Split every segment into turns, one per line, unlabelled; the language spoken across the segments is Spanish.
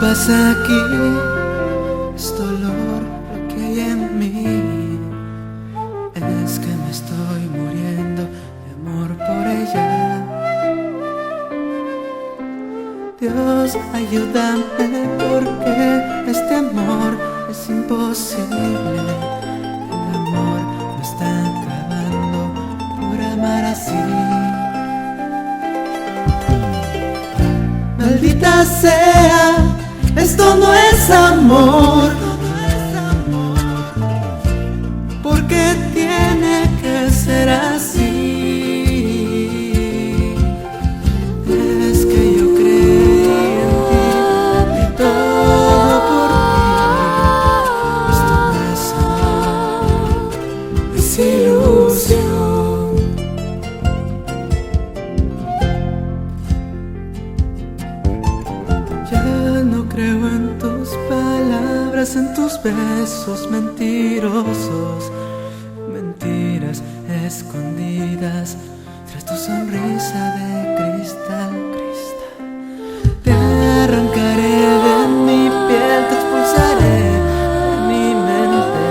pasa aquí, es dolor lo que hay en mí. Es que me estoy muriendo de amor por ella. Dios, ayúdame porque este amor es imposible. El amor me está acabando por amar así. Maldita sea, esto no es amor. ¿Por qué tiene que ser así? Es que yo creí en ti y todo por ti. Esto no es amor, es ilusión. Ya no creo en tus palabras, en tus besos mentirosos, mentiras escondidas tras tu sonrisa de cristal, cristal. Te arrancaré de mi piel, te expulsaré de mi mente.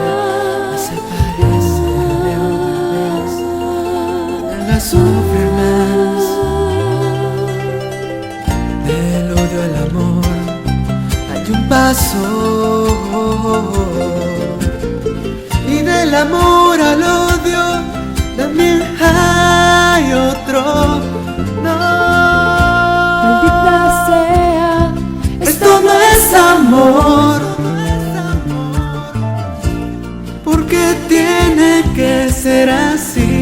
Me separé de otra vez, no me hagas sufrir más. Del odio al amor hay un paso, y del amor al odio también hay otro. No,
Maldita sea,
esto no es amor. ¿Por qué tiene que ser así?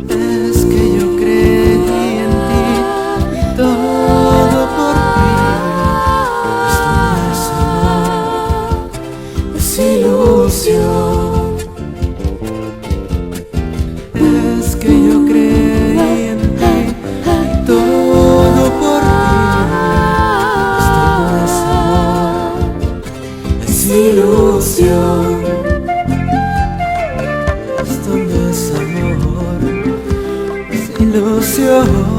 Es que yo creí en ti y todo por ti. Esto no es amor, es ilusión. Es que yo creí en ti y todo por ti. Esto no es amor, es ilusión. Esto no es amor, es ilusión.